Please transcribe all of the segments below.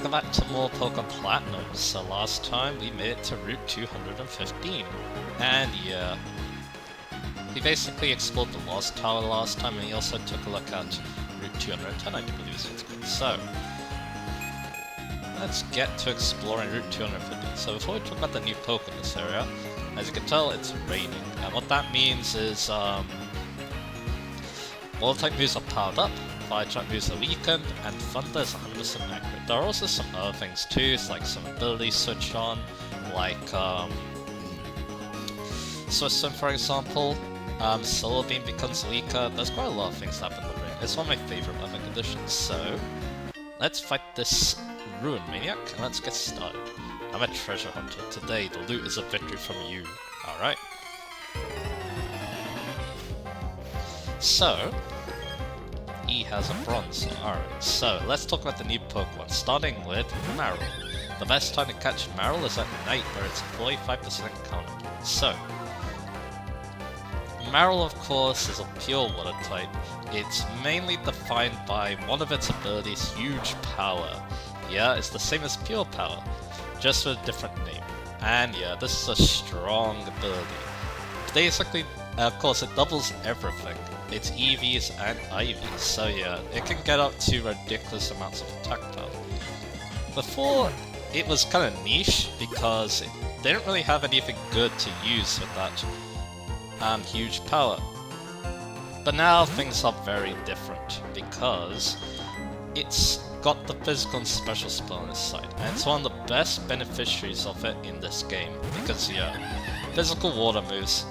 welcome back to more Pokemon Platinum. So last time we made it to Route 215, and yeah, we basically explored the Lost Tower last time, and we also took a look at Route 210, I do believe is what's good. So, let's get to exploring Route 215. So before we talk about the new Pokemon in this area, as you can tell, it's raining, and what that means is, Water-type moves are powered up, Fire-type moves are weakened, and Thunder is 100% accurate. There are also some other things too, it's like some abilities switch on, like Swift Swim for example, Solar Beam becomes weaker. There's quite a lot of things that happen in the ring. It's one of my favourite weather conditions, so let's fight this Ruin Maniac and let's get started. I'm a treasure hunter. Today the loot is a victory from you. Alright. So, he has a bronze. Alright, so let's talk about the new Pokemon, starting with Marill. The best time to catch Marill is at night, where it's 45% counter. So, Marill, of course, is a pure water type. It's mainly defined by one of its abilities, Huge Power. Yeah, it's the same as Pure Power, just with a different name. And yeah, this is a strong ability. Basically, of course, it doubles everything. It's EVs and IVs, so yeah, it can get up to ridiculous amounts of attack power. Before, it was kind of niche because it didn't really have anything good to use with that huge power. But now things are very different because it's got the physical and special spell on its side, and it's one of the best beneficiaries of it in this game because yeah, physical water moves.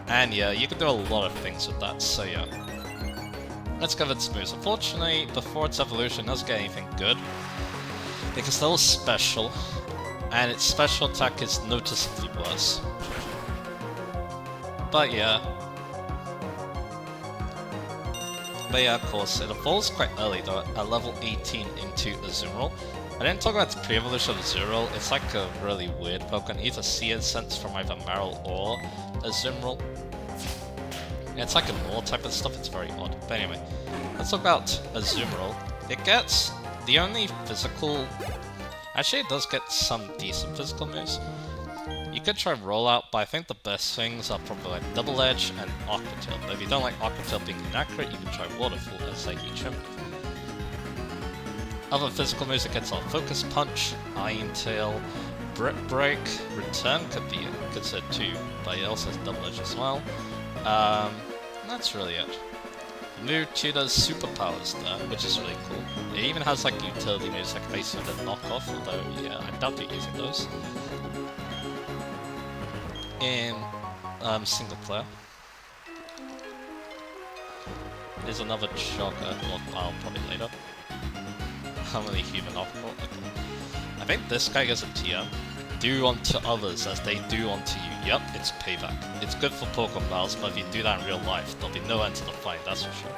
And yeah, you can do a lot of things with that, so yeah. Let's go with its moves. Unfortunately, before its evolution, it doesn't get anything good, because they're all special, and its special attack is noticeably worse. But yeah, of course, it evolves quite early though, at level 18 into Azumarill. I didn't talk about the pre-evolution of Azumarill. It's like a really weird Pokemon. Either Sea Incense from either Marill or Azumarill. It's like a Moor type of stuff, it's very odd. But anyway, let's talk about Azumarill. It gets the only physical... Actually, it does get some decent physical moves. You could try Rollout, but I think the best things are probably like Double Edge and Aqua Tail. But if you don't like Aqua Tail being inaccurate, you can try Waterfall as a huge move. Other physical moves it gets are Focus Punch, Iron Tail, Brick Break, Return could be considered too, but it also has Double Edge as well. That's really it. New Tutor's superpowers there, which is really cool. It even has like utility moves like Ice Wind and Knockoff, although yeah, I doubt you're using those in single player. There's another Jogger, I'll probably later. How many human alcohol? I think this guy gets a TM. Do unto others as they do unto you. Yep, it's payback. It's good for Pokemon battles, but if you do that in real life, there'll be no end to the fight, that's for sure.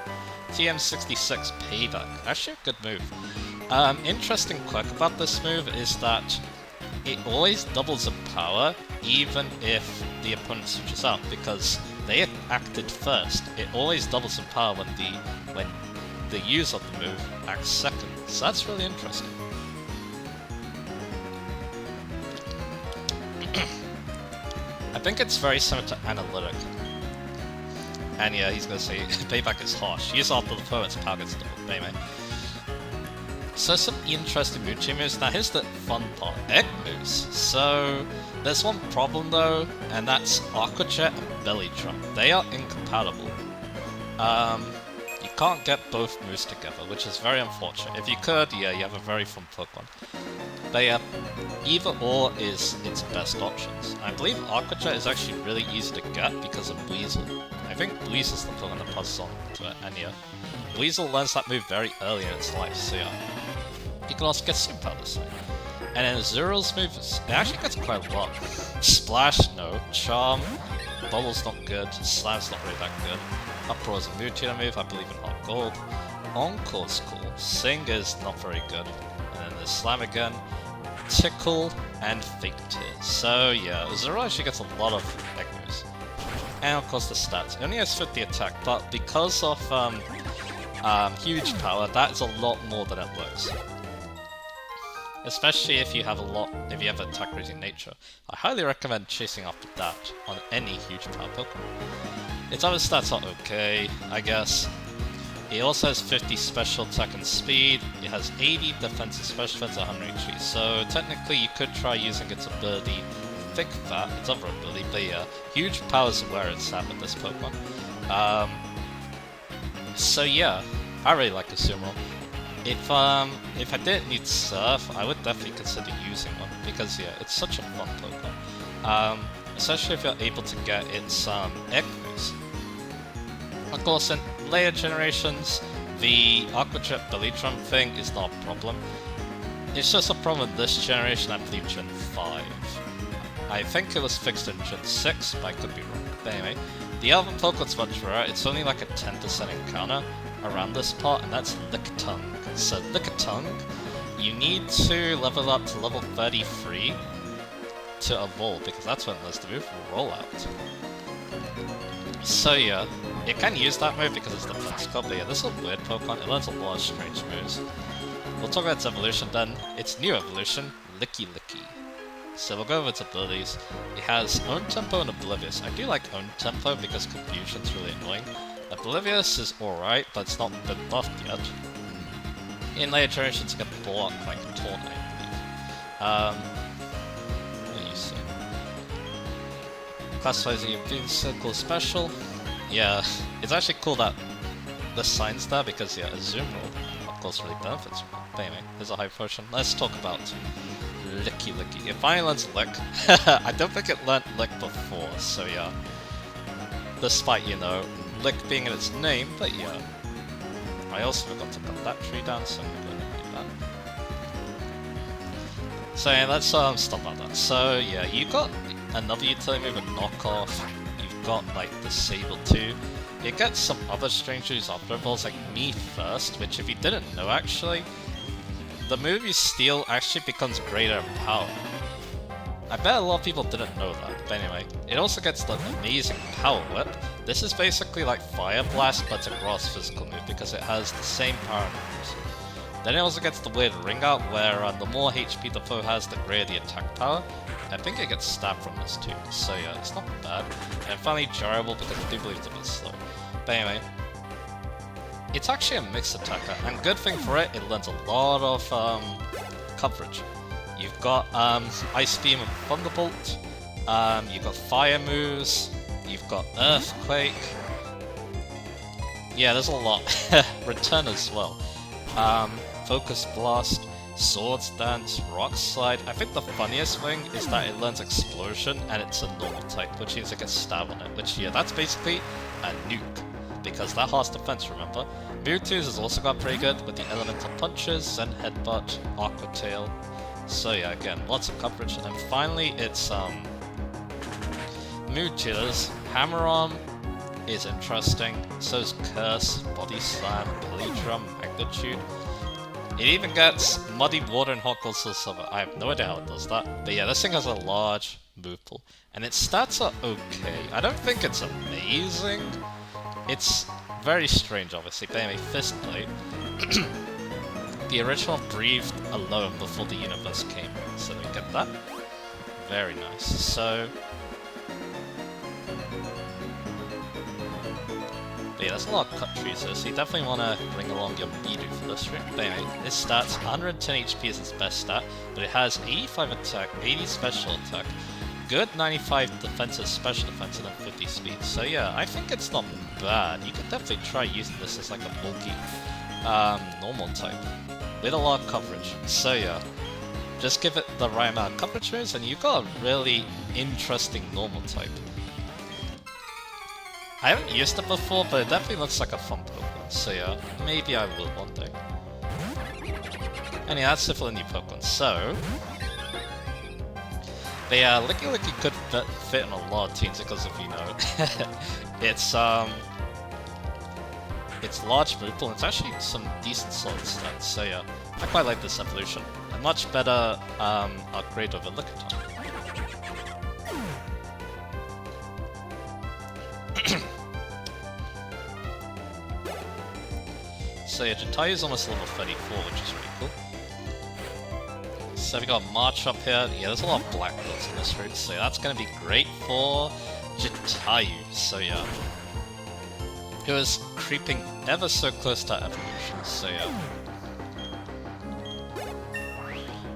TM66 payback. Actually a good move. Interesting quirk about this move is that it always doubles in power, even if the opponent switches out, because they acted first. It always doubles in power when the user of the move acts second. So that's really interesting. I think it's very similar to Analytic. And yeah, he's gonna say payback is harsh. Use after the opponent's power gets doubled. Anyway. So some interesting move moves. Now here's the fun part. Egg moves. So there's one problem though, and that's Aqua Jet and Belly Drum. They are incompatible. You can't get both moves together, which is very unfortunate. If you could, yeah, you have a very fun Pokemon. But yeah, either or is its best options. I believe Aqua Jet is actually really easy to get because of Weasel. I think Weasel's the Pokemon that passes on to it, and yeah, Weasel learns that move very early in its life, so yeah. You can also get Superpower this way. And then Azurill's move, it actually gets quite a lot. Splash, no. Charm, Bubble's not good. Slam's not really that good. Uproar is a mood tuner move, I believe in Hot Gold. Encore's cool. Sing is not very good. And then there's Slam again, Tickle, and Fake Tears. So yeah, Azurill actually gets a lot of egg moves. And of course the stats. It only has 50 attack, but because of huge power, that is a lot more than it looks. especially if you have if you have attack raising nature. I highly recommend chasing after that on any huge power Pokemon. Its other stats are okay, I guess. It also has 50 special attack and speed. It has 80 defense and special defense, 100 HP. So technically you could try using its ability Thick Fat, its other ability, but yeah, huge power is where it's at with this Pokemon. So yeah, I really like the Sumo. If I didn't need Surf, I would definitely consider using one, because yeah, it's such a fun Pokemon. Especially if you're able to get its egg moves. Of course, in later generations, the Aqua Jet Belly Drum thing is not a problem. It's just a problem in this generation, I believe Gen 5. I think it was fixed in Gen 6, but I could be wrong. But anyway, the other Pokemon's much rarer. It's only like a 10% encounter around this part, and that's Lickitung. So Lickitung, you need to level up to level 33 to evolve, because that's when there's the move Roll Out. So yeah, it can use that move because it's defense skill, but yeah, this is a weird Pokemon, it learns a lot of strange moves. We'll talk about its evolution then. Its new evolution, Licky Licky. So we'll go over its abilities. It has Own Tempo and Oblivious. I do like Own Tempo because Confusion's really annoying. Oblivious is alright, but it's not been buffed yet. In later generations, it can block like Taunt, I believe. What do you say? Classifies your physical special. Yeah, it's actually cool that the sign's there because yeah, a zoom roll, of course, really benefits from it. But anyway, here's a high potion. Let's talk about Licky Licky. It finally learns Lick. I don't think it learnt Lick before, so yeah. Despite, you know, Lick being in its name, but yeah. I also forgot to cut that tree down, so I'm going to do that. So yeah, let's stop at that. So yeah, you got another utility move, a knockoff. You've got like the Sable too. It gets some other strange moves after evolves, like Me First, which if you didn't know actually, the move you steal actually becomes greater in power. I bet a lot of people didn't know that, but anyway. It also gets the amazing Power Whip. This is basically like Fire Blast, but it's a gross physical move because it has the same power moves. Then it also gets the weird Ring Out, where the more HP the foe has, the greater the attack power. I think it gets stabbed from this too, so yeah, it's not bad. And finally Durable, because I do believe it's a bit slow. But anyway, it's actually a mixed attacker, and good thing for it, it learns a lot of coverage. You've got Ice Beam and Thunderbolt, you've got Fire moves, you've got Earthquake. Yeah, there's a lot. Return as well. Focus Blast, Swords Dance, Rock Slide. I think the funniest thing is that it learns Explosion and it's a normal type, which means it can stab on it, which yeah, that's basically a nuke, because that has defense, remember? Mewtwo's has also got pretty good with the Elemental Punches, Zen Headbutt, Aqua Tail. So yeah, again, lots of coverage. And then finally it's Mewtwo's Hammer Arm is interesting, so is Curse, Body Slam, Belly Drum, Magnitude. It even gets Muddy Water and Hot Cold Silver. I have no idea how it does that. But yeah, this thing has a large move pool. And its stats are okay. I don't think it's amazing. It's very strange, obviously. But anyway, Fist Blade. The original breathed alone before the universe came. So we get that. Very nice. So yeah, there's a lot of cut trees here, so you definitely want to bring along your Bidoof for this route. But anyway, its stats, 110 HP is its best stat, but it has 85 attack, 80 special attack, good 95 defensive special defense, and then 50 speed. So yeah, I think it's not bad. You could definitely try using this as like a bulky normal type, with a lot of coverage. So yeah, just give it the right amount of coverage moves, and you've got a really interesting normal type. I haven't used it before, but it definitely looks like a fun Pokemon, so yeah, maybe I will one day. Anyway, that's it for the new Pokemon, so... But yeah, Licky Licky could fit in a lot of teams, because if you know, it's large move pool, and it's actually some decent solid stats, so yeah, I quite like this evolution. A much better upgrade of a Lickitung. So yeah, Jatayu is almost level 34, which is really cool. So we got March up here. Yeah, there's a lot of black dots in this route, so that's gonna be great for Jitayu. So yeah. He was creeping ever so close to evolution, so yeah.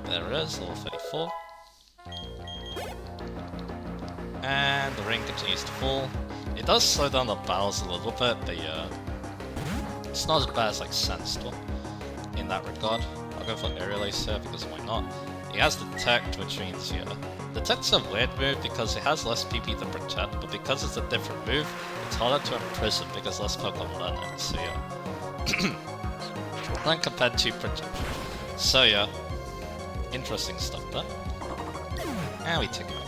There it is, level 34. And the ring continues to fall. It does slow down the battles a little bit, but yeah. It's not as bad as like Sandstorm in that regard. I'll go for Aerial Ace here because why not? He has Detect, which means yeah. Detect's a weird move because it has less PP than Protect, but because it's a different move, it's harder to imprison because less Pokemon learn it, so yeah. Then compared to Protect. So yeah. Interesting stuff there. And we take it out.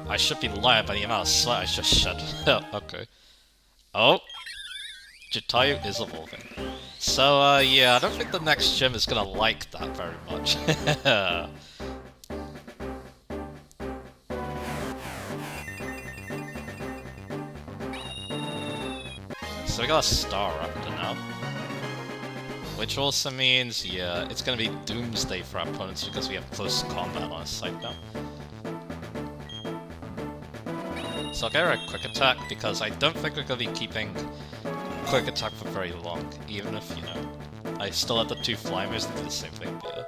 I should be lying by the amount of sweat I just shed. Okay. Oh! Jitayu is evolving. So, yeah, I don't think the next gym is gonna like that very much. So we got a Star Raptor now. Which also means, yeah, it's gonna be doomsday for our opponents because we have close combat on our side now. So I'll get her a Quick Attack because I don't think we're gonna be keeping Quick Attack for very long, even if, you know, I still have the 2 Fly moves to do the same thing, but yeah.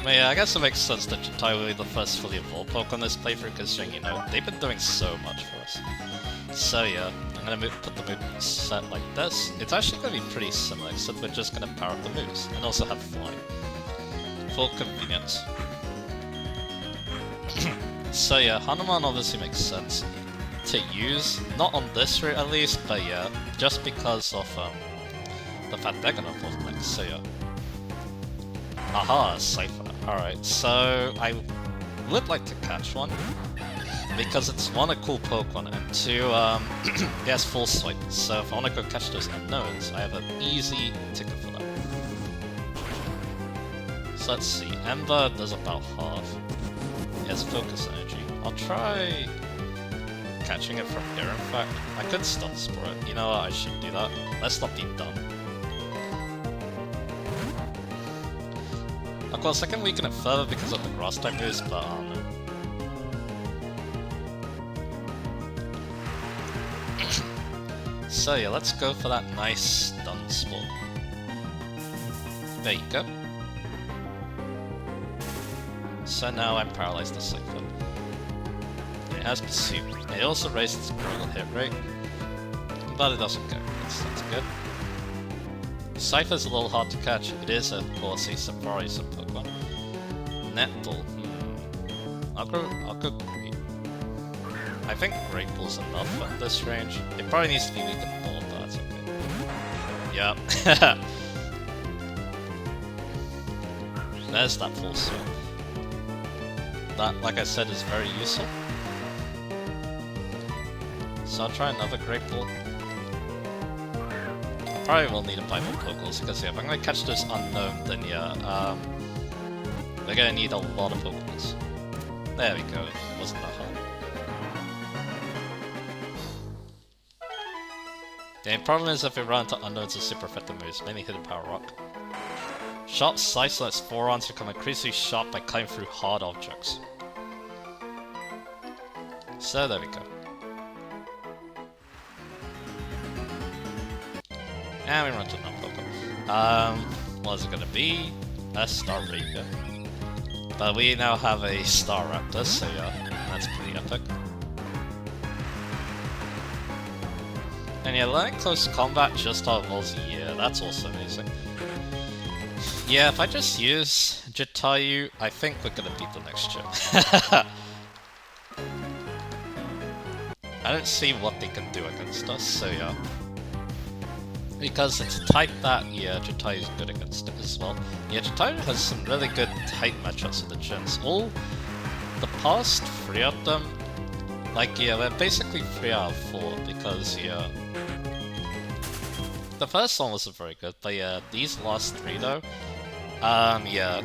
But yeah, I guess it makes sense that Jitayu will be the first fully evolved Pokemon on this playthrough, considering, you know, they've been doing so much for us. So yeah, I'm gonna put the move set like this. It's actually gonna be pretty similar, except we're just gonna power up the moves, and also have Fly. For convenience. So yeah, Hanuman obviously makes sense to use, not on this route at least, but yeah, just because of the fact they're gonna evolve next, so yeah. Aha, Cypher. Alright, so I would like to catch one, because it's one, a cool Pokemon, and two, it has Full Swipe, so if I want to go catch those unknowns, I have an easy ticket for that. So let's see, Ember does about half. It has Focus Energy. I'll try catching it from here, in fact. I could Stun Spore it. You know what, I should do that. Let's not be dumb. Of course, I can weaken it further because of the Grass type moves, but I don't know. So yeah, let's go for that nice Stun Spore. There you go. So now I'm paralyzed to Cypher. It has Pursuit. It also raises its critical hit rate, but it doesn't go. That's good. Cypher's a little hard to catch. It is, of course, a Safari sub-Pokemon. Netball. I'll go Great. I think Great Ball's enough at this range. It probably needs to be weakened more, but that's okay. Yep. There's that Full Swipe. That, like I said, is very useful. So I'll try another Great Ball. Probably will need to buy more Pokeballs, because yeah, if I'm gonna catch this unknown, then yeah, we're gonna need a lot of Pokeballs. There we go, it wasn't that hard. The problem is if we run into unknowns or super effective moves, mainly Hidden Power Rock. Sharp Slice lets forearms become increasingly sharp by cutting through hard objects. So there we go. And we run to non-Pokemon. What is it gonna be? A Star Rapier. But we now have a Star Raptor, so yeah, that's pretty epic. And yeah, learning close combat just how it evolves, yeah, that's also amazing. Yeah, if I just use Jitayu, I think we're gonna beat the next gym. I don't see what they can do against us, so yeah. Because it's a type that, yeah, Jitayu's good against it as well. Yeah, Jitayu has some really good type matchups with the gyms. All the past 3 of them, like, yeah, they're basically 3 out of 4, because, yeah, the first one wasn't very good, but yeah, these last 3 though, yeah,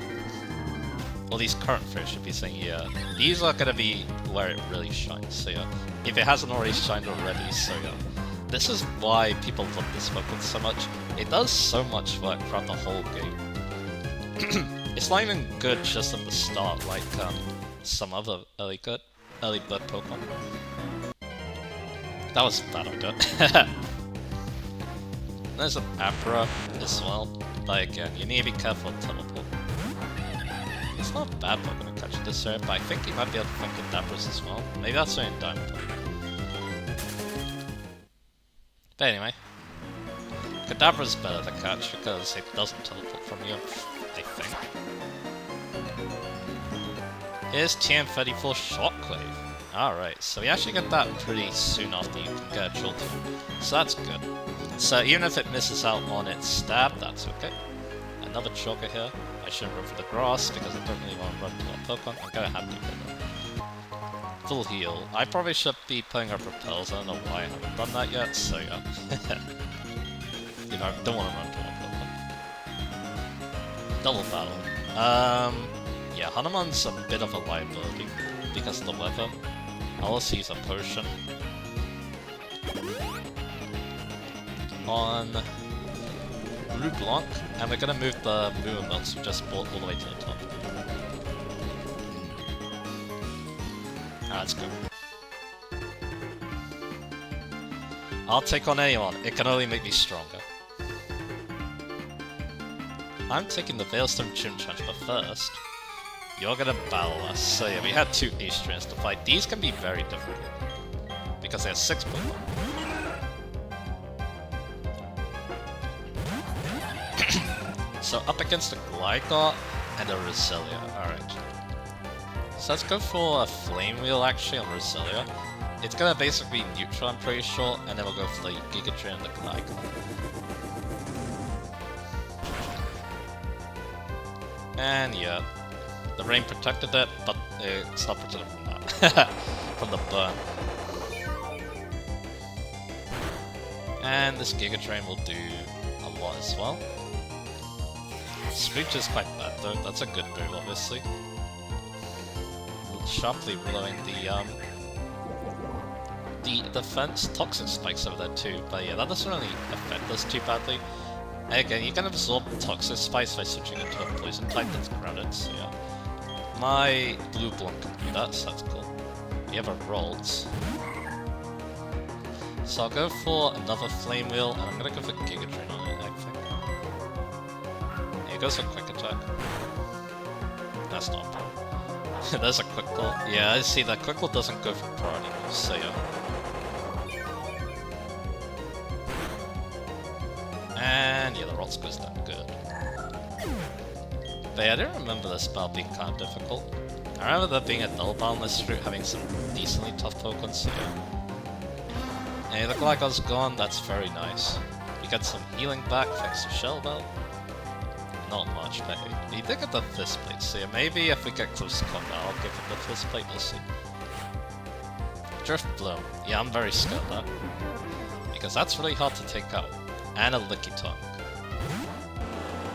Well, these current phrase should be saying, yeah, these are gonna be where it really shines, so yeah. If it hasn't already shined already, so yeah. This is why people love this Pokemon so much. It does so much work throughout the whole game. It's not even good just at the start, like some other early bird Pokemon. That was a bad idea. There's an Abra as well, but again, you need to be careful of Teleport. It's not a bad Pokemon to catch this area, but I think you might be able to find Kadabras as well. Maybe that's only in Diamond. But anyway, Kadabra's better to catch because it doesn't teleport from you, I think. Here's TM34 Shockwave. Alright, so we actually get that pretty soon after you can get a Jolteon, so that's good. So even if it misses out on its stab, that's okay. Another Choker here. I shouldn't run for the grass because I don't really want to run to a Pokemon. I'm gonna have to hit it. Full heal. I probably should be putting up repels. I don't know why I haven't done that yet, so yeah. You know, don't want to run to a Pokemon. Double battle. Yeah, Hanuman's a bit of a liability because of the weather. I'll also use a potion on Blue Blanc, and we're gonna move the Moon Melts we just bought all the way to the top. That's good. I'll take on anyone, it can only make me stronger. I'm taking the Veilstone Chimchunch, but first, you're gonna battle us. So yeah, we had 2 Ace Trainers to fight. These can be very difficult, because they have 6 Pokemon. So up against the Gligar and a Roselia, alright. So let's go for a Flame Wheel actually on Roselia. It's gonna basically be neutral, I'm pretty sure, and then we'll go for the Giga Drain and the Gligar. And yeah, the rain protected it, but it's not protected from that. From the burn. And this Giga Drain will do a lot as well. Screech is quite bad though, that's a good move obviously. Sharply blowing the defense. Toxic Spikes over there too, but yeah, that doesn't really affect us too badly. And again, you can absorb Toxic Spikes by switching into a Poison type that's grounded, so yeah. My Blue Blanc can do that, so that's cool. We have a Rolls. So I'll go for another Flame Wheel, and I'm gonna go for Giga Drain on it, I think. It goes for Quick Attack. That's not a problem. There's a Quick Claw. Yeah, I see that Quick Claw doesn't go for priority moves, so yeah. And yeah, the Rolls goes down good. But yeah, I don't remember this battle being kind of difficult. I remember there being a null battle on this route, having some decently tough Pokemon, so yeah. And the Gligar's gone, that's very nice. We got some healing back thanks to Shell Bell. Not much, but hey, he did get the Fist Plate, so yeah, maybe if we get close to combat, I'll give him the Fist Plate, we'll see. Drift Blow. Yeah, I'm very scared of that. Because that's really hard to take out. And a Licky Tongue.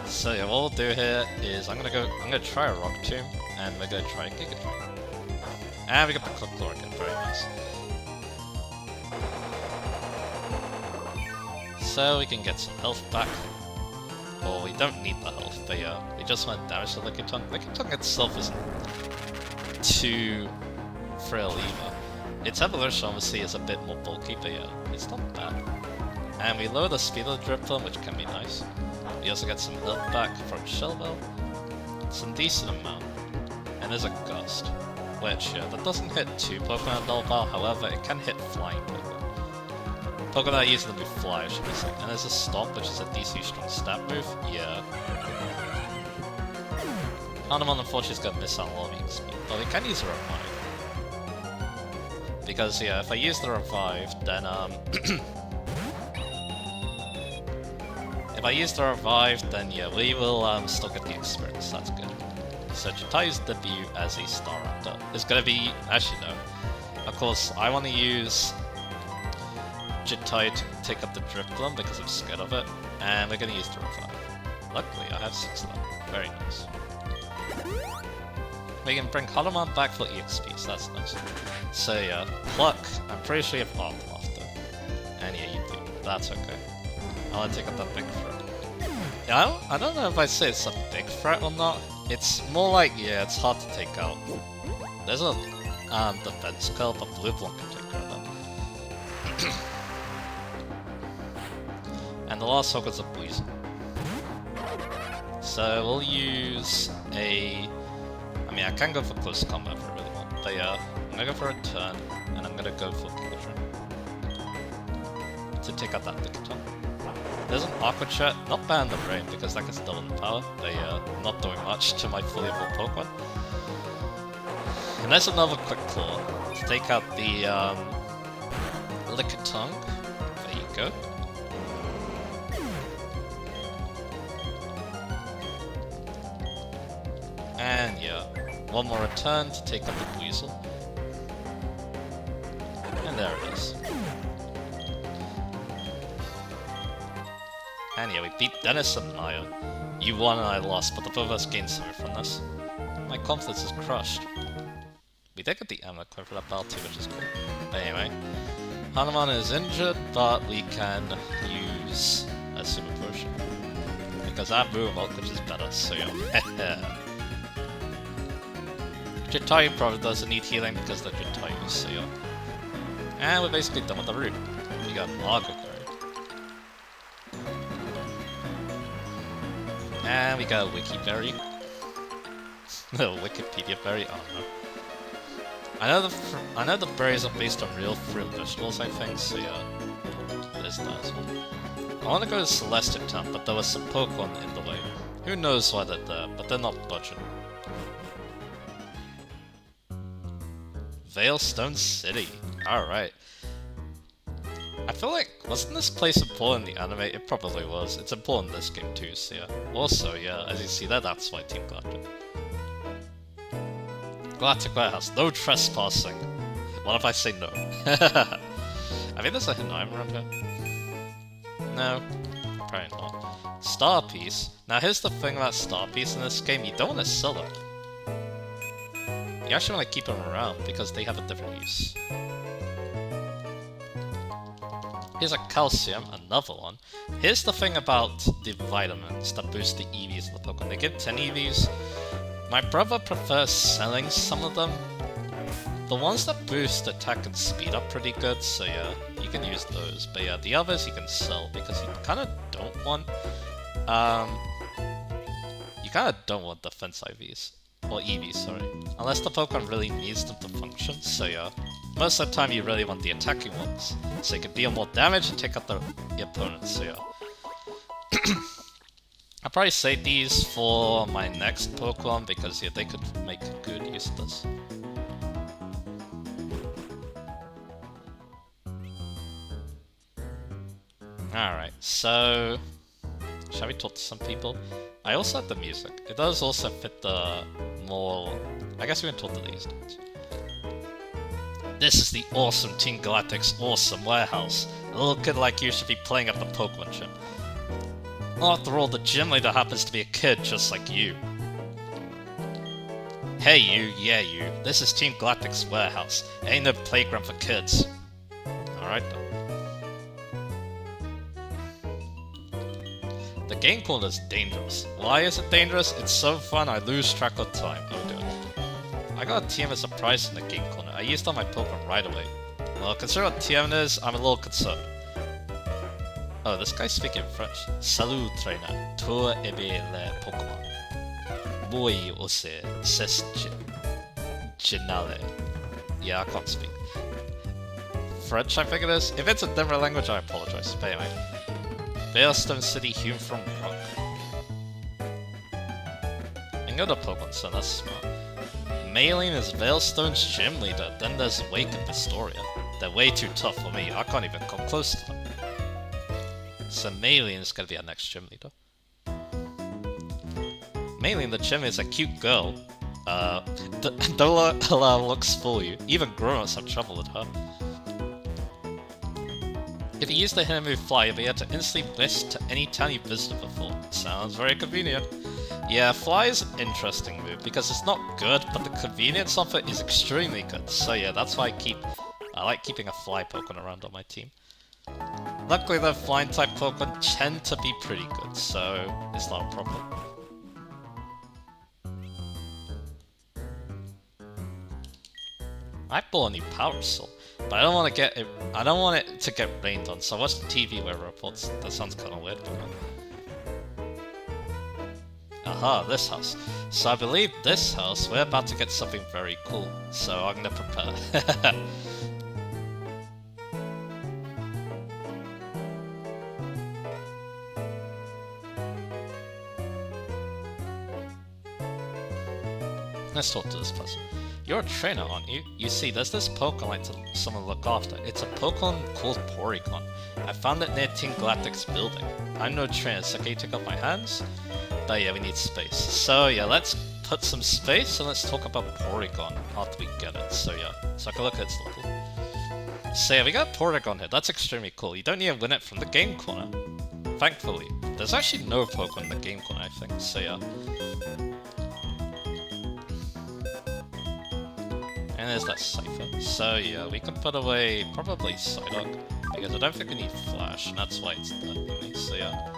So yeah, what we'll do here is I'm gonna try a Rock Tomb, and we're gonna try a Giga Drain. And we got the Quick Claw again, very nice. So we can get some health back. Well, we don't need the health, but yeah, we just want to damage the Licky Tongue. Licky Tongue itself isn't too frail either. Its evolution obviously is a bit more bulky, but yeah, it's not bad. And we lower the speed of the Drifloon, which can be nice. We also get some health back from Shell Bell. Some decent amount. And there's a Gust. Which, yeah, that doesn't hit 2 Pokemon at Null Battle, however, it can hit flying Pokemon. Pokemon that use them to fly, I should be saying. And there's a Stomp, which is a DC strong stat move. Yeah. Hanuman unfortunately is going to miss out on a lot of speed, but we can use a Revive. Because, yeah, if I use the Revive, then, if I use the Revive, then yeah, we will still get the experience, that's good. So Jitai's debut as a Staraptor is going to be... actually no. Of course, I want to use Jitai to take up the Drifloon because I'm scared of it, and we're going to use the Revive. Luckily, I have 6 of them. Very nice. we can bring Hanuman back for EXPs, that's nice. So yeah, Pluck, I'm pretty sure you have Art after. And yeah, you do, that's okay. I want to take out that big threat. Yeah, I don't know if I say it's a big threat or not. It's more like, yeah, it's hard to take out. There's a defense curl, but Blue Blonde can take care of that. And the last hook is a Poison. So we'll use a... I mean, I can go for close combat if I really want, but yeah, I'm gonna go for a turn, and I'm gonna go for Collision to take out that Lickitung. There's an Aqua Jet, not bad in the rain because that gets double the power, but yeah, not doing much to my fully evolved Pokemon. And there's another Quick Claw to take out the Lickitung. There you go. And yeah, one more return to take out the Weasel. And there it is. And yeah, we beat Dennis and Maya. You won and I lost, but the both of us gained something from this. My confidence is crushed. We did get the Amulet Coin for that battle too, which is cool. But anyway, Hanuman is injured, but we can use a Super Potion. Because I have Move Milk, which is better, so yeah. Jitayu probably doesn't need healing because they're Jitayu, so yeah. And we're basically done with the route. We got Margotary. And we got a Wiki Berry. No, Wikipedia Berry, I don't know. I know the berries are based on real fruit and vegetables, I think, so yeah. There's that as well. I want to go to Celestia Town, but there was some Pokemon in the way. Who knows why they're there, but they're not budging. Veilstone City. Alright. I feel like, wasn't this place important in the anime? It probably was. It's important in this game too, so yeah. Also, yeah, as you see there, that's why Team Galactic. Galactic Warehouse, no trespassing. What if I say no? I think there's a hidden item around here. No, probably not. Star Piece. Now here's the thing about Star Piece in this game, you don't want to sell them. You actually want to keep them around because they have a different use. Here's a Calcium, another one. Here's the thing about the vitamins that boost the EVs of the Pokemon. They give 10 EVs. My brother prefers selling some of them. The ones that boost attack and speed are pretty good, so yeah, you can use those. But yeah, the others you can sell because you kind of don't want... you kind of don't want defense IVs. Or EVs, sorry. Unless the Pokemon really needs them to function, so yeah. Most of the time you really want the attacking ones, so you can deal more damage and take out the opponents, so yeah. I'll probably save these for my next Pokemon, because yeah, they could make good use of this. Alright, so... shall we talk to some people? I also like the music. It does also fit the more... I guess we can talk to these dudes. This is the awesome Team Galactic's awesome warehouse. A little kid like you should be playing at the Pokemon gym. After all, the gym leader happens to be a kid just like you. Hey you, yeah you. This is Team Galactic's warehouse. Ain't no playground for kids. Alright then. The game corner is dangerous. Why is it dangerous? It's so fun I lose track of time. Oh dear. I got a TM as a prize in the game corner. I used on my Pokemon right away. Well, considering what TM is, I'm a little concerned. Oh, this guy's speaking French. Salut, trainer. Toi aimes les Pokémon. Moi aussi, c'est génial. Yeah, I can't speak French, I think it is. If it's a different language, I apologize. But anyway. Veilstone City, hewn from rock. And go to Pokemon Center, that's smart. Maylene is Veilstone's gym leader, then there's Wake and Pistoria. They're way too tough for me, I can't even come close to them. So Maylene is gonna be our next gym leader. Maylene, the gym, is a cute girl. Don't allow looks fool you. Even grown-ups have trouble with her. If you use the hidden move Fly, you'll be able to instantly whisk to any town you visited before. Sounds very convenient. Yeah, Fly is an interesting move because it's not good, but the convenience of it is extremely good. So yeah, that's why I like keeping a Fly Pokemon around on my team. Luckily, the Flying type Pokemon tend to be pretty good, so it's not a problem. I bought a new Power Soul, but I don't want to get it. I don't want it to get rained on. So I watched the TV where reports. That sounds kind of weird, but. Aha, this house. So I believe this house, we're about to get something very cool. So I'm gonna prepare. Let's talk to this person. You're a trainer, aren't you? You see, there's this Pokemon like someone look after. It's a Pokemon called Porygon. I found it near Team Galactic's building. I'm no trainer, so can you take off my hands? But yeah, we need space. So yeah, let's put some space and let's talk about Porygon after we get it. So yeah, so I can look at its level. So yeah, we got Porygon here. That's extremely cool. You don't need to win it from the game corner. Thankfully. There's actually no Pokemon in the game corner, I think. So yeah. And there's that Cypher. So yeah, we can put away probably Psyduck, because I don't think we need Flash, and that's why it's done anyway, so yeah.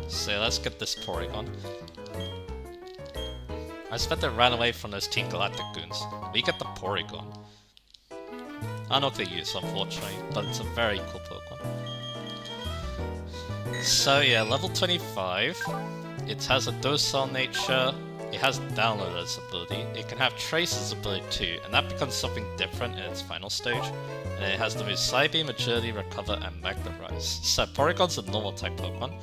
So yeah, let's get this Porygon. I spent it ran away from those Team Galactic goons. We get the Porygon. I don't know if they use, unfortunately, but it's a very cool Pokemon. So yeah, level 25. It has a docile nature. It has Downloader's ability. It can have Tracer's ability too, and that becomes something different in its final stage. And it has the moves Psybeam, Agility, Recover, and Magnetize. So Porygon's a normal type Pokemon.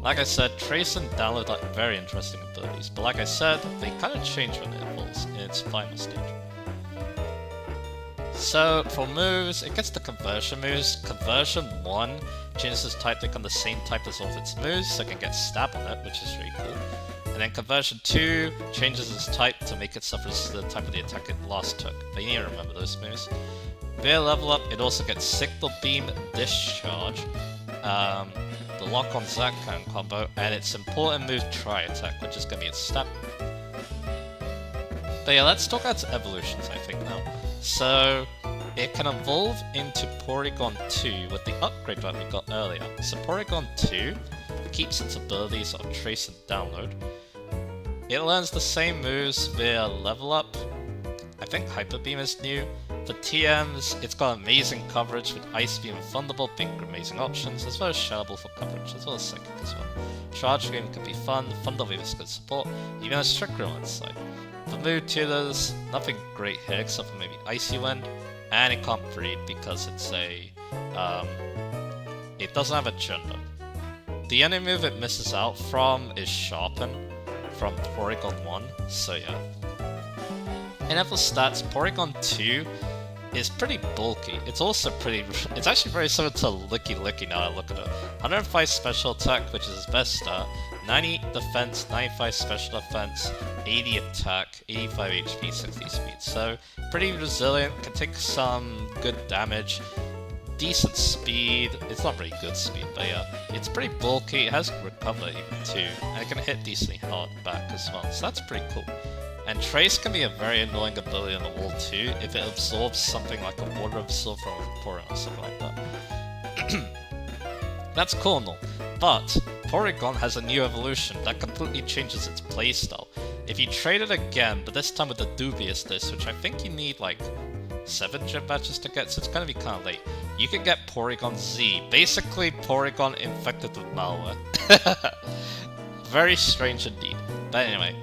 Like I said, Trace and Download are very interesting abilities, but like I said, they kind of change when it evolves in its final stage. So, for moves, it gets the Conversion moves. Conversion 1 changes its type to become the same type as all of its moves, so it can get Stab on it, which is really cool. And then Conversion 2 changes its type to make it suffer the type of the attack it last took. But you need to remember those moves. Via level up, it also gets Signal Beam, Discharge, the Lock on Zakan combo, and its important move Tri Attack, which is going to be its stab. But yeah, let's talk about its evolutions, I think, now. So, it can evolve into Porygon 2 with the upgrade that we got earlier. So Porygon 2 keeps its abilities of Trace and Download. It learns the same moves via level up. I think Hyper Beam is new. For TMs, it's got amazing coverage with Ice Beam and Thunderbolt being amazing options, as well as Shadow Ball for coverage, as well as Psychic as well. Charge Beam can be fun, Thunderwave is good support, even has Trick Room inside. For move tutors, nothing great here except for maybe Icy Wind, and it can't breed because it's a, it doesn't have a gender. The only move it misses out from is Sharpen from Porygon 1, so yeah. In level stats, Porygon 2 is pretty bulky. It's also it's actually very similar to Licky Licky now I look at it. 105 special attack, which is his best stat, 90 defense, 95 special defense, 80 attack, 85 HP, 60 speed. So, pretty resilient, can take some good damage, decent speed. It's not really good speed, but yeah. It's pretty bulky, it has recover even too, and it can hit decently hard back as well, so that's pretty cool. And Trace can be a very annoying ability in the wall too, if it absorbs something like a water absorb from a Vaporeon or something like that. That's cool and all, but Porygon has a new evolution that completely changes its playstyle. If you trade it again, but this time with the Dubious Disc, which I think you need like 7 gym badges to get, so it's gonna be kinda late, you can get Porygon Z, basically Porygon infected with malware. Very strange indeed, but anyway.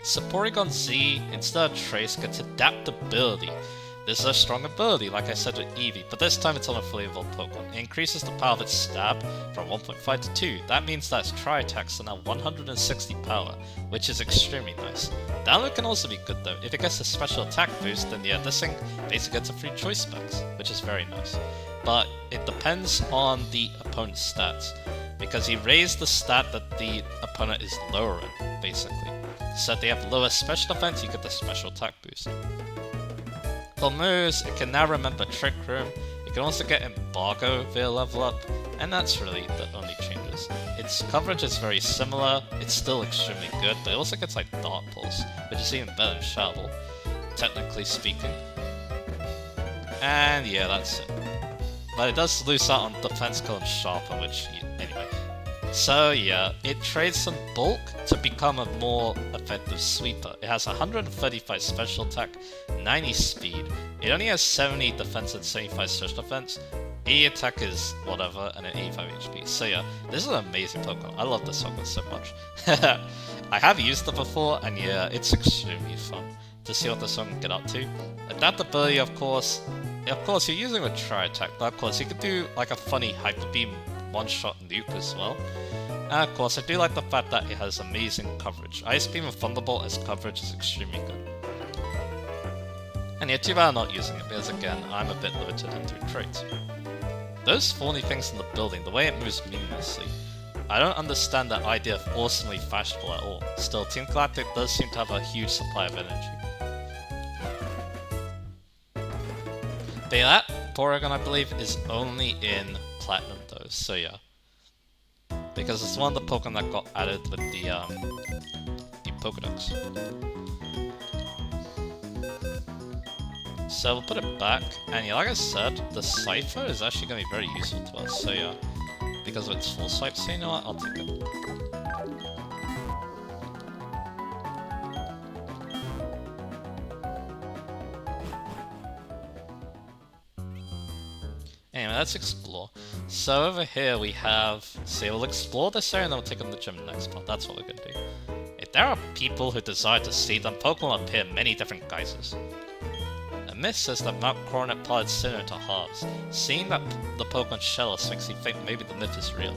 So Porygon Z, instead of Trace, gets Adaptability. This is a strong ability, like I said with Eevee, but this time it's on a fully evolved Pokemon. It increases the power of its stab from 1.5 to 2. That means that its Tri-Attacks are now 160 power, which is extremely nice. Download can also be good though. If it gets a special attack boost, then yeah, this thing basically gets a free choice specs, which is very nice. But it depends on the opponent's stats. because he raised the stat that the opponent is lowering, basically. So if they have lower special defense, you get the special attack boost. For moves, it can now remember Trick Room, it can also get Embargo via level up, and that's really the only changes. Its coverage is very similar, it's still extremely good, but it also gets like Dark Pulse, which is even better than Shovel, technically speaking. And yeah, that's it. But it does lose out on Defense Skill and Sharpen, which, anyway. So yeah, it trades some bulk to become a more effective sweeper. It has 135 special attack, 90 speed, it only has 70 defense and 75 special defense, 80 attack is whatever, and an 85 HP. So yeah, this is an amazing Pokemon. I love this Pokemon so much. I have used it before, and yeah, it's extremely fun to see what this one can get up to. Adaptability, of course, you're using a Tri-Attack, but of course you could do like a funny Hyper Beam one-shot nuke as well. And of course, I do like the fact that it has amazing coverage. Ice Beam and Thunderbolt as coverage is extremely good. And yeah, too bad I'm not using it, because again, I'm a bit limited into traits. Those thorny things in the building, the way it moves meaninglessly, I don't understand that idea of awesomely fashionable at all. Still, Team Galactic does seem to have a huge supply of energy. But yeah, that Porygon, I believe, is only in Platinum though, so yeah. Because it's one of the Pokemon that got added with the Pokedex. So we'll put it back, and yeah, like I said, the Cypher is actually going to be very useful to us, so yeah. Because of its full swipe, so you know what, I'll take it. Anyway, let's explore. So over here we have, say we'll explore this area and then we'll take on the gym next part, that's what we're gonna do. If there are people who desire to see them, Pokemon appear in many different guises. A myth says that Mount Coronet parted Sinnoh into halves. Seeing that the Pokemon Shellos makes you think maybe the myth is real.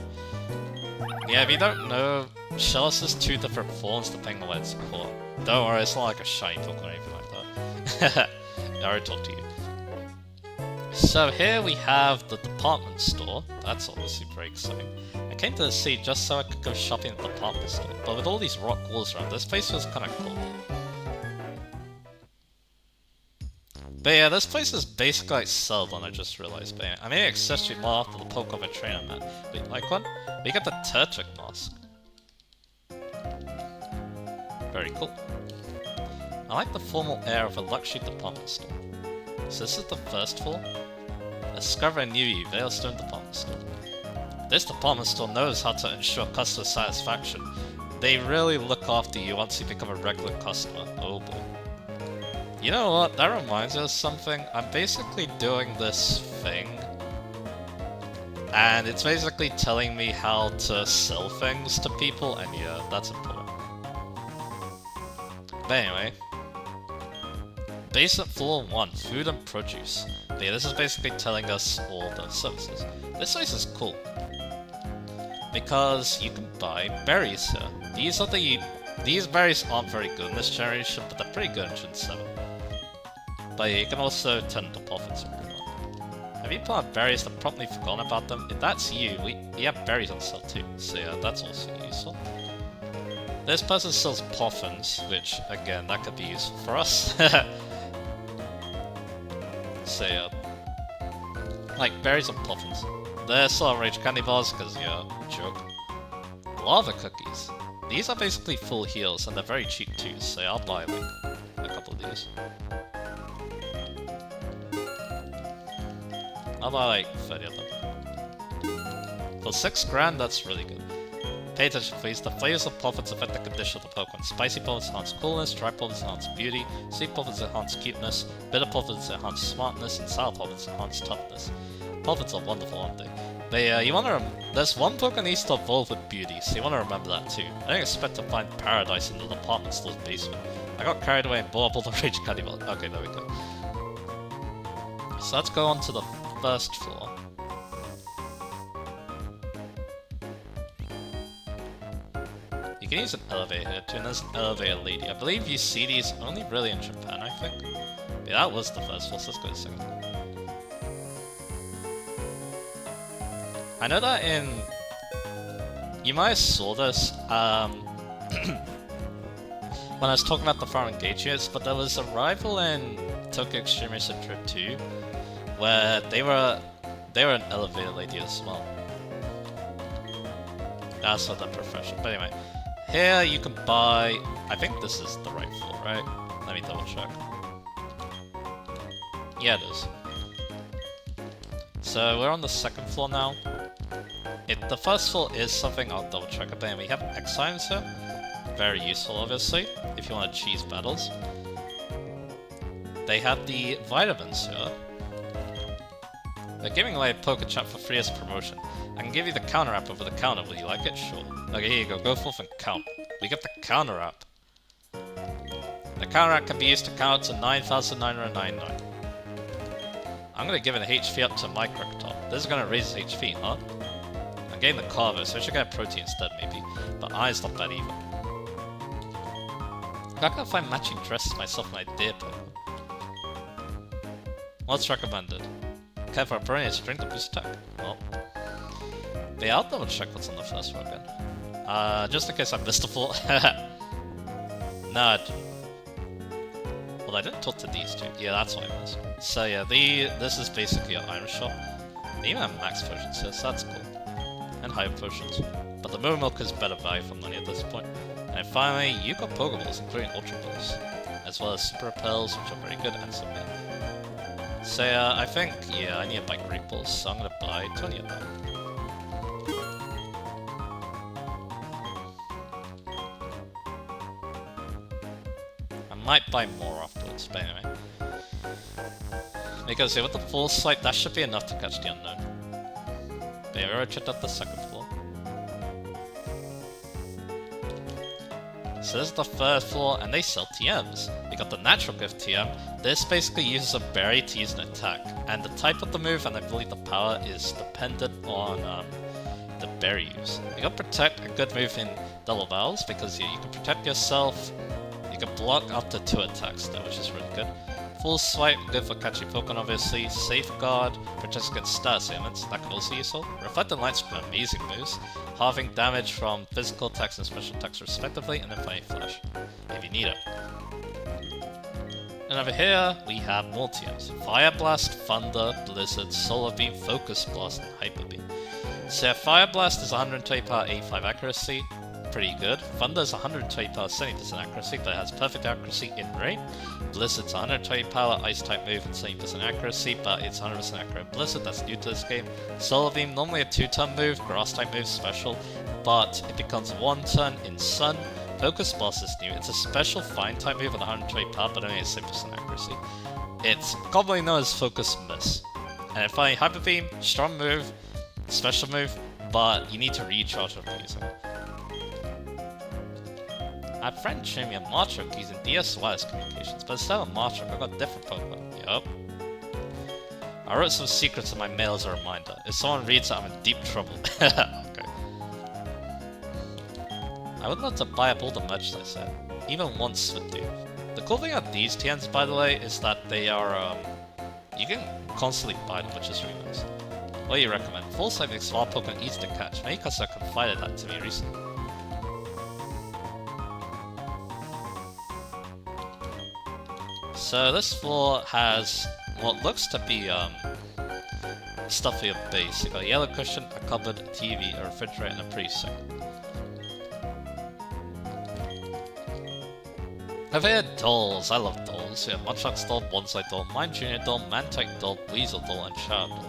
Yeah, if you don't know, Shellos has two different forms depending on what it's caught. Don't worry, it's not like a shiny Pokemon or anything like that. I already talked to you. So here we have the department store. That's obviously very exciting. I came to the city just so I could go shopping at the department store, but with all these rock walls around, this place was kinda cool. But yeah, this place is basically like Celadon, I just realized. But yeah, I made an accessory more after the Pokemon trainer man. Wait, like what? We got the Turtwig mask. Very cool. I like the formal air of a luxury department store. So this is the first floor. Discover a new Veilstone department store. This department store knows how to ensure customer satisfaction. They really look after you once you become a regular customer. Oh boy. You know what? That reminds me of something. I'm basically doing this thing. And it's basically telling me how to sell things to people, and yeah, that's important. But anyway. Basement floor 1, food and produce. But yeah, this is basically telling us all the services. This place is cool. Because you can buy berries here. These berries aren't very good in this generation, but they're pretty good in Gen 7. But yeah, you can also turn into profits if you want. Have you planted berries and promptly forgotten about them? If that's you, we have berries on sale too, so yeah, that's also useful. This person sells poffins, which, again, that could be useful for us. So yeah, like berries and poffins. They're still rage candy bars because yeah, joke. Lava cookies. These are basically full heals and they're very cheap too, so I'll buy like a couple of these. I'll buy like 30 of them. For 6 grand, that's really good. Pay attention please, the flavors of poffins affect the condition of the Pokemon. Spicy poffins enhance coolness, dry poffins enhance beauty, sweet poffins enhance cuteness, bitter poffins enhance smartness, and sour poffins enhance toughness. Poffins are wonderful, aren't they? But yeah, you wanna there's one Pokemon needs to evolve with beauty, so you wanna remember that too. I didn't expect to find paradise in the department store's basement. I got carried away and bought up all the rage candy bars. Okay, there we go. So let's go on to the first floor. You can use an elevator here too, and there's an elevator lady. I believe you see these only really in Japan, I think. But yeah, that was the first floor, so let's go to the second. I know that in you might have saw this when I was talking about the farm engagements, but there was a rival in Tokyo Extreme Racer Trip 2 where they were an elevator lady as well. That's not that professional. But anyway, here you can buy. I think this is the right floor, right? Let me double check. Yeah, it is. So we're on the second floor now. The first floor is something I'll double check about. We have X items here. Very useful, obviously, if you want to cheese battles. They have the vitamins here. They're giving away a Pokechat for free as a promotion. I can give you the counter app over the counter. Will you like it? Sure. Okay, here you go. Go forth and count. We get the counter app. The counter app can be used to count to 9,999. I'm gonna give it an HP up to my Crocodile. This is gonna raise his HP, huh? I'm getting the Carver, so I should get a protein instead, maybe. But Iron's not bad either. I can't find matching dresses myself when I did Pokemon. What's recommended? Care for a Brony to drink the boost attack? Well. But yeah, I'll double check what's on the first floor again. Just in case I missed a floor. No, well, I didn't talk to these two. Yeah, that's what I missed. So yeah, this is basically an item shop. They even have max potions here, so that's cool. And higher potions. But the Moon Milk is better value for money at this point. And finally, you got Pokeballs, including Ultra Balls. As well as Super Repels, which are very good, and some meat. So I think, yeah, I need to buy Great Balls, so I'm gonna buy 20 of them. I might buy more afterwards, but anyway. Because here with the full sight, that should be enough to catch the unknown. But yeah, we already checked out the second floor. So this is the third floor, and they sell TMs. We got the Natural Gift TM. This basically uses a berry to use an attack, and the type of the move, and I believe the power, is dependent on the berry use. We got Protect, a good move in double battles, because you can protect yourself, you can block up to 2 attacks though, which is really good. Full Swipe, good for catching Pokemon obviously. Safeguard, protects against status ailments, that could also be useful. Reflected Light's got amazing moves, halving damage from physical attacks and special attacks respectively, and then Fighting Flash, if you need it. And over here, we have more TMs. Fire Blast, Thunder, Blizzard, Solar Beam, Focus Blast, and Hyper Beam. So Fire Blast is 120 power, 85 accuracy, pretty good. Thunder is 120 power, 70% accuracy, but it has perfect accuracy in rain. Blizzard's 120 power, Ice type move and 70% accuracy, but it's 100% accurate Blizzard, that's new to this game. Solar Beam, normally a 2-turn move, Grass type move special, but it becomes 1 turn in Sun. Focus Blast is new, it's a special Fine type move with 120 power, but only a 70% accuracy. It's commonly known as Focus Miss. And then finally, Hyper Beam, strong move, special move, but you need to recharge after using it. I have friend showing me a Machoke using DS wireless communications, but instead of Machoke, I got different Pokemon. Yup. I wrote some secrets in my mail as a reminder. If someone reads it, I'm in deep trouble. Okay. I would love to buy up all the merchandise there. Even once would do. The cool thing about these TNs, by the way, is that they are, you can constantly buy them, which is really nice. What do you recommend? Full Sight makes wild Pokemon easy to catch. Many customers confided that to me recently. So this floor has what looks to be stuff for your base. You got a yellow cushion, a cupboard, a TV, a refrigerator, and a precinct. Over here, dolls. I love dolls. We have Munchlax doll, Bonsai doll, Mine Junior doll, Mantike doll, Weasel doll, and Shadow doll.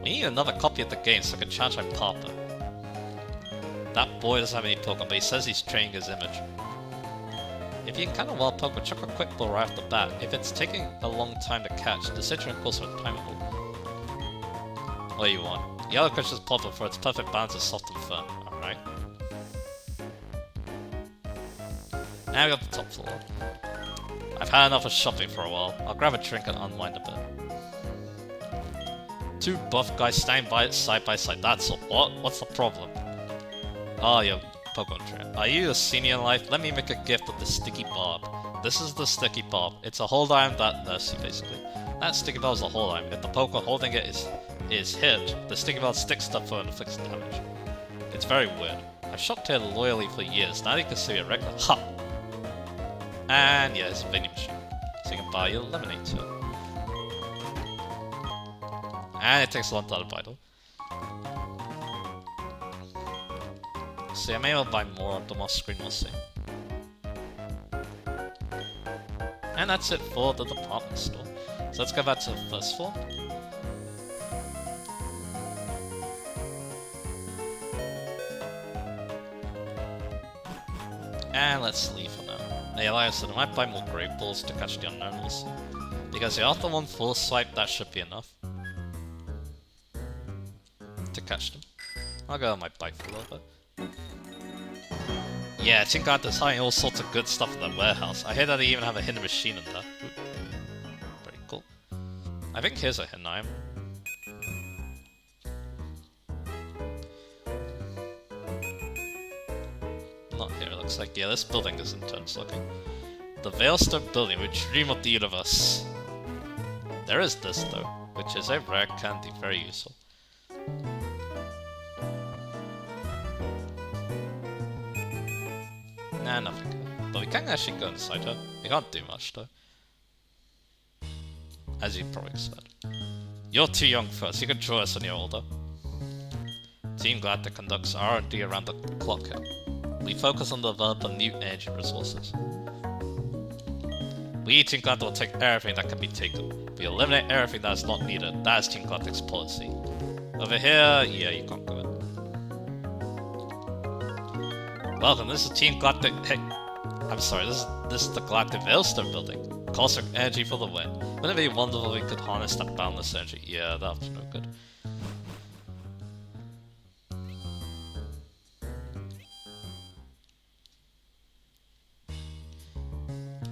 We need another copy of the game so I can challenge my papa. That boy doesn't have any Pokemon, but he says he's training his image. If you encounter wild Pokemon, chuck a quick ball right off the bat. If it's taking a long time to catch, the situation calls for timeable. What do you want? Yellow Cushion's popular for its perfect balance of soft and firm. Alright. Now we got the top floor. I've had enough of shopping for a while. I'll grab a drink and unwind a bit. 2 buff guys standing by side by side. That's all. What? What's the problem? Oh, yo. Pokemon trainer. Are you a senior in life? Let me make a gift of the Sticky Bob. This is the Sticky Bob. It's a hold item that nurses you, basically. That Sticky Bob is a hold item. If the Pokemon holding it is is hit, the sticky ball sticks to the foot and inflicts damage. It's very weird. I've shopped here loyally for years, now you can see a regular ha! And yeah, it's a vending machine. So you can buy your lemonade too. And it takes a long time to buy though. So yeah, maybe I'll buy more of them off screen, we'll see. And that's it for the department store. So let's go back to the first floor. And let's leave for now. Yeah, like I said, I might buy more Grave Balls to catch the unknown, we'll see. Because yeah, after one full swipe, that should be enough to catch them. I'll go on my bike for a little bit. Yeah, Team God is hiding all sorts of good stuff in the warehouse. I hear that they even have a hidden machine in there. Ooh. Pretty cool. I think here's a hidden item. Not here, it looks like. Yeah, this building is intense looking. The Veilstone building, which dream of the universe. There is this though, which is a rare candy, very useful. Nah, nothing good. But we can actually go inside her. We can't do much though. As you probably said. You're too young for us, you can join us when you're older. Team Galactic conducts R&D around the clock here. We focus on the development of new energy resources. We, Team Galactic, will take everything that can be taken. We eliminate everything that is not needed. That is Team Galactic's policy. Over here, yeah, you can't go in. Welcome, this is Team Galactic. Hey, I'm sorry, this is the Galactic Veilstone building. Cosmic energy for the win. Wouldn't it be wonderful if we could harness that boundless energy? Yeah, that was no good.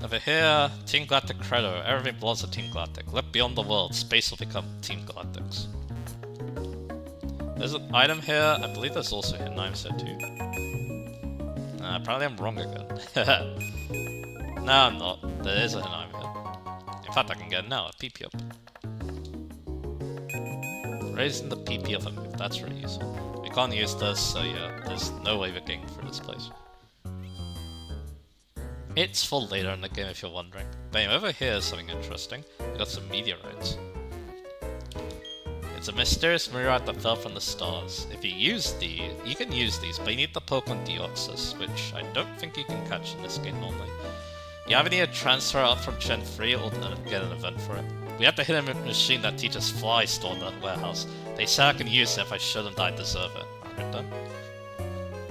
Over here, Team Galactic Credo. Everything belongs to Team Galactic. Look beyond the world. Space will become Team Galactic's. There's an item here. I believe there's also hidden items here too. Apparently I'm wrong again. No, I'm not. There is a hidden item here. In fact, I can get it now. A PP up. Raising the PP of a move. That's really useful. We can't use this, so yeah, there's no way we're getting through this place. It's for later in the game if you're wondering. But anyway, over here is something interesting. We got some meteorites. It's a mysterious meteorite that fell from the stars. If you use these, you can use these, but you need the Pokemon Deoxys, which I don't think you can catch in this game normally. You either need to transfer it up from Gen 3 or get an event for it. We have the hidden machine that teaches Fly stored in the warehouse. They say I can use it if I show them that I deserve it. Alright then.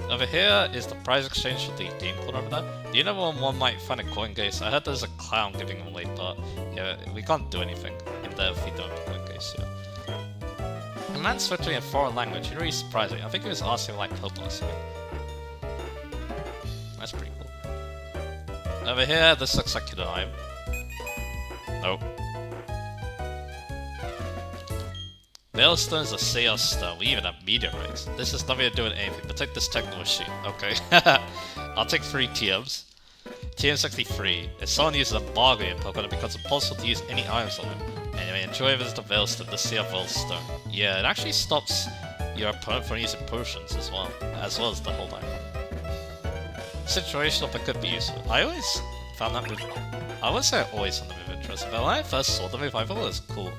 Over here is the prize exchange for the game code over there. Do you know when one might find a coin case? I heard there's a clown giving them away, but yeah, we can't do anything in there if we don't have a coin case here. A man switching in a foreign language, it really surprised me. I think he was asking like Pokemon or something. That's pretty cool. Over here, this looks like hidden item. Nope. Veilstone is a Seos star. We even have meteorites. This has nothing to do with anything, but take this techno machine. Okay. I'll take 3 TMs. TM63. If someone uses a bargain Pokemon, it becomes impossible to use any items on him. Anyway, enjoy a visit to Veilstone, the Sea of Veilstone. Yeah, it actually stops your opponent from using potions as well as the whole item. Situational, but could be useful. I always found that move. I wouldn't say I always found the move interesting, but when I first saw the move, I thought it was cool.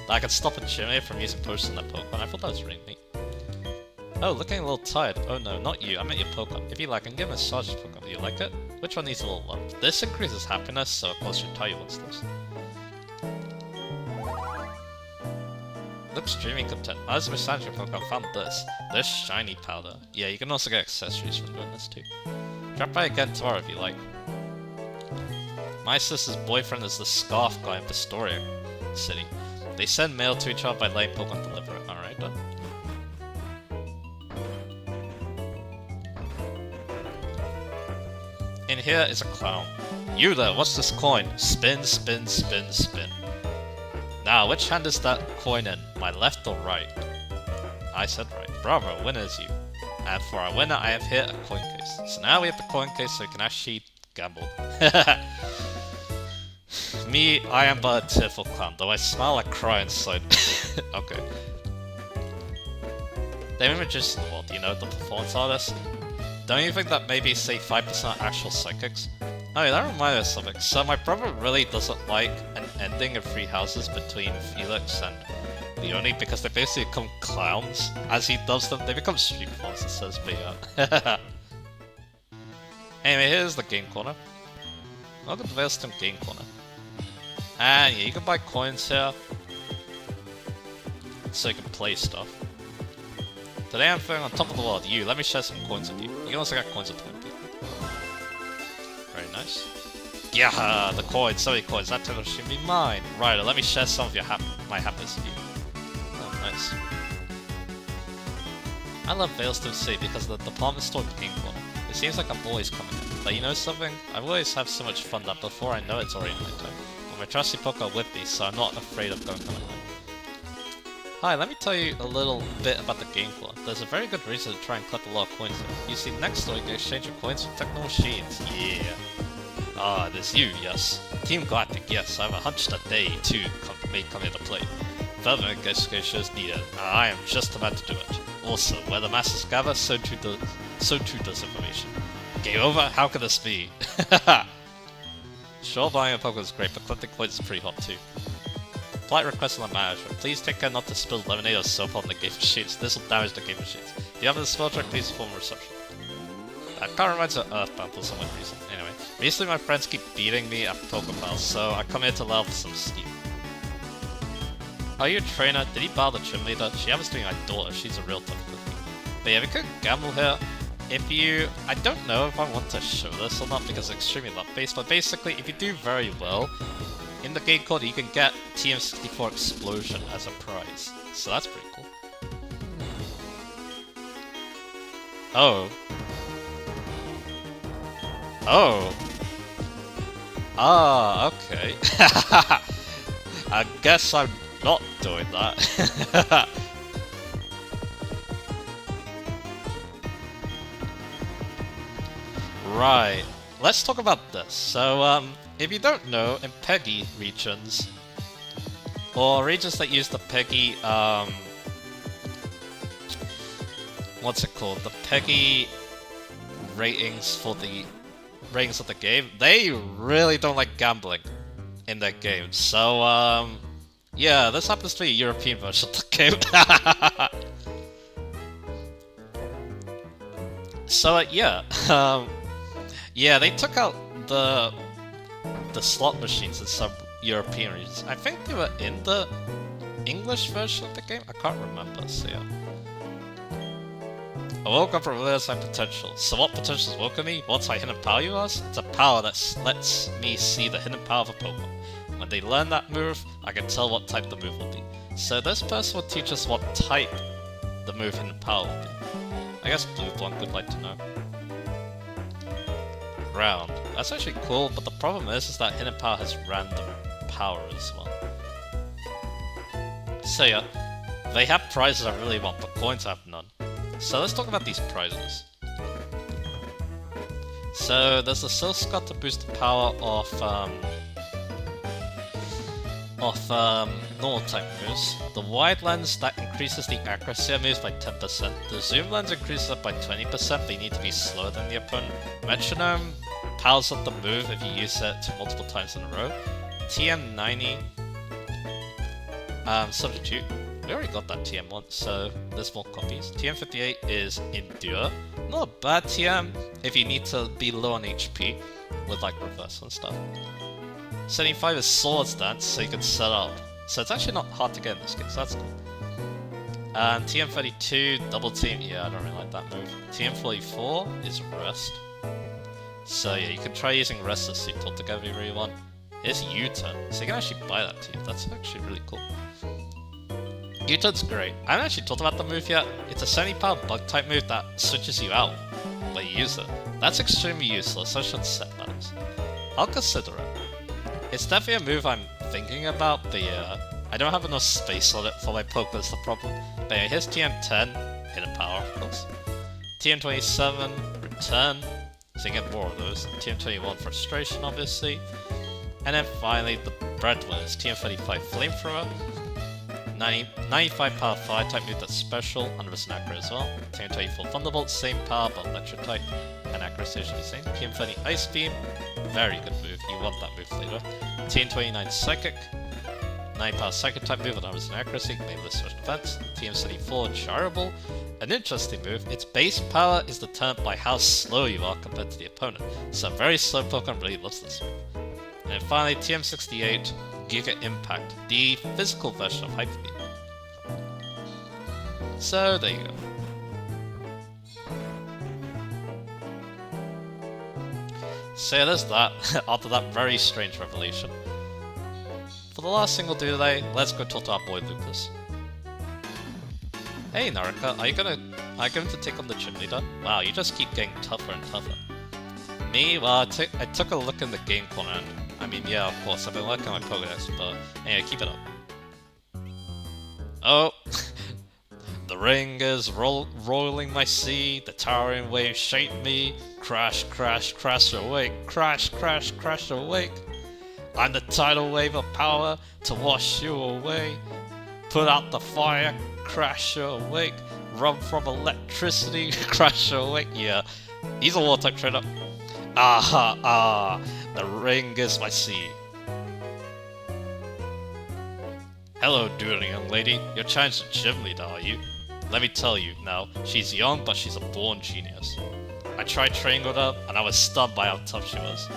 I could stop a Chimney from using potions on that Pokemon. I thought that was really neat. Oh, looking a little tired. Oh no, not you. I meant your Pokemon. If you like, I can give him a massage Pokemon. Do you like it? Which one needs a little love? This increases happiness, so of course your Taiyu wants this. Looks extremely content. As a massage Pokemon, found this. This shiny powder. Yeah, you can also get accessories from doing this too. Drop by again tomorrow if you like. My sister's boyfriend is the scarf guy in Pastoria City. They send mail to each other by letting Pokemon deliver it. Alright then. In here is a clown. You there, what's this coin? Spin, spin, spin, spin. Now, which hand is that coin in? My left or right? I said right. Bravo, winner is you. And for our winner, I have here a coin case. So now we have the coin case so we can actually gamble. Me, I am but a tearful clown, though I smile like cry inside. Okay. The images in the world, you know, the performance artists. Don't you think that maybe, say, 5% are actual psychics? Oh yeah, that reminds me of something. So my brother really doesn't like an ending of Three Houses between Felix and Leonie because they basically become clowns. As he does them, they become street performers, it says, but yeah. Anyway, here's the game corner. Welcome to Veilstone Game Corner. And yeah, you can buy coins here. So you can play stuff. Today I'm throwing on top of the world. You, let me share some coins with you. You can also get coins with 20 people. Very nice. Yeah, the coins, so many coins. That turtle should be mine. Right, let me share some of your my happiness with you. Oh, nice. I love Veilstone City because of the department store game corner. It seems like I'm always coming in. But you know something? I always have so much fun that before I know it's already nighttime. But my trusty Poké are with me, so I'm not afraid of going on at night. Hi, let me tell you a little bit about the game floor. There's a very good reason to try and collect a lot of coins here. You see, next door you can exchange your coins with techno machines. Yeah. Ah, it is you, yes. Team Galactic, yes. I have a hunch that they, too, may come here to play. Further investigation is needed, and I am just about to do it. Also, where the masses gather, so too does information. Game over? How could this be? Sure, buying a Pokémon is great, but collecting coins is pretty hot too. Polite request on the manager. Please take care not to spill lemonade or soap on the game machines. This will damage the game machines. If you have the spell check, please inform reception. That kind of reminds me of Earthbound for some reason. Anyway, recently my friends keep beating me at Pokeball, so I come here to level some steam. Are you a trainer? Did he bar the gym leader? She happens to be my daughter. She's a real tough cookie. But yeah, we could gamble here. If you... I don't know if I want to show this or not because it's extremely luck-based, but basically, if you do very well, in the game code you can get TM64 Explosion as a prize. So that's pretty cool. Oh. Oh. Ah, okay. I guess I'm not doing that. Right, let's talk about this. So, if you don't know, in PEGI regions, or regions that use the PEGI, what's it called? The PEGI ratings for the ratings of the game, they really don't like gambling in their games. So, yeah, this happens to be a European version of the game. So, yeah, yeah, they took out the slot machines in some European regions. I think they were in the English version of the game? I can't remember, so yeah. I woke up from realizing potential. So what potential is woken me? What's my hidden power, you ask? It's a power that lets me see the hidden power of a Pokemon. When they learn that move, I can tell what type the move will be. So this person will teach us what type the move hidden power will be. I guess Blue Blanc would like to know. Ground. That's actually cool, but the problem is that hidden power has random power as well. So yeah, they have prizes I really want, but coins have none. So let's talk about these prizes. So there's the Silk Scott to boost the power of normal type moves. The wide lens that increases the accuracy of moves by 10%. The zoom lens increases it by 20%, but you need to be slower than the opponent. Metronome powers up the move if you use it multiple times in a row. TM90 Substitute. We already got that TM once, so there's more copies. TM58 is Endure. Not a bad TM if you need to be low on HP with like reversal and stuff. 75 is Swords Dance, so you can set up. So it's actually not hard to get in this game, so that's cool. And TM32, Double Team, yeah, I don't really like that move. TM44 is Rest. So yeah, you can try using Rest as Suit altogether if you really want. Here's U-Turn, so you can actually buy that too. That's actually really cool. U-Turn's great. I haven't actually talked about the move yet. It's a 70-power bug type move that switches you out when you use it. That's extremely useless, so I should set matters. I'll consider it. It's definitely a move I'm thinking about, but yeah, I don't have enough space on it for my Poké, that's the problem. But yeah, here's TM10, hidden power of course. TM27, return, so you get more of those. TM21, frustration obviously. And then finally, the breadwinners, TM35, flamethrower. 95 power fire type move that's special, 100% accurate as well. TM24 Thunderbolt, same power but electric type, and accuracy should be same. TM30 Ice Beam, very good move, you want that move later. TM29 Psychic, 9 power Psychic type move and 100% accuracy, mainly special defense. TM34 Charable, an interesting move. Its base power is determined by how slow you are compared to the opponent, so a very slow Pokemon really loves this move. And finally, TM68 Giga Impact, the physical version of Hyper Beam. So there you go. So yeah, there's that, after that very strange revelation. For the last thing we'll do today, let's go talk to our boy Lucas. Hey Naraka, are you going to take on the gym leader? Wow, you just keep getting tougher and tougher. Me? Well, I took a look in the game corner and, I mean, yeah, of course, I've been working on my Pokédex, but anyway, keep it up. Oh, the ring is rolling my sea, the towering waves shape me, crash, crash, crash awake, crash, crash, crash awake. I'm the tidal wave of power to wash you away, put out the fire, crash awake, run from electricity, crash awake, yeah, he's a water type trainer. The ring is my sea. Hello, doodling young lady. You're challenged to gym leader, are you? Let me tell you, now, she's young, but she's a born genius. I tried training with her, and I was stunned by how tough she was.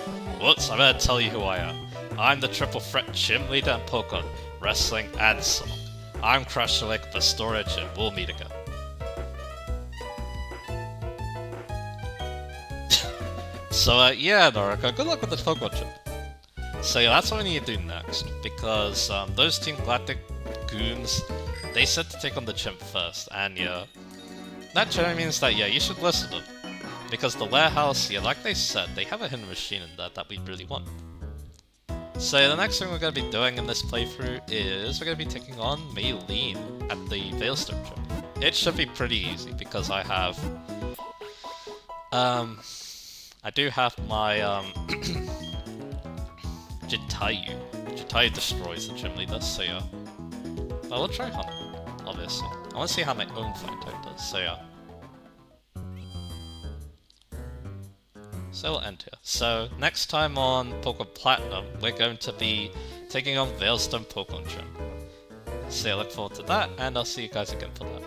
Whoops, I better tell you who I am. I'm the triple threat gym leader in Pokemon, wrestling, and song. I'm Crash Lake, the storage, and we'll meet again. So, yeah, Naraka, good luck with the Pokemon gym. So yeah, that's what we need to do next, because those Team Galactic goons, they said to take on the gym first, and yeah, that generally means that, yeah, you should listen to them. Because the warehouse, yeah, like they said, they have a hidden machine in there that we really want. So yeah, the next thing we're going to be doing in this playthrough is we're going to be taking on Maylene at the Veilstone gym. It should be pretty easy, because I have... I do have my, Jitayu. Jitayu destroys the gym leader, so yeah. But we'll try Hunt, obviously. I want to see how my own fight type does, so yeah. So we'll end here. So, next time on Pokemon Platinum, we're going to be taking on Veilstone Pokemon Gym. So yeah, look forward to that, and I'll see you guys again for that.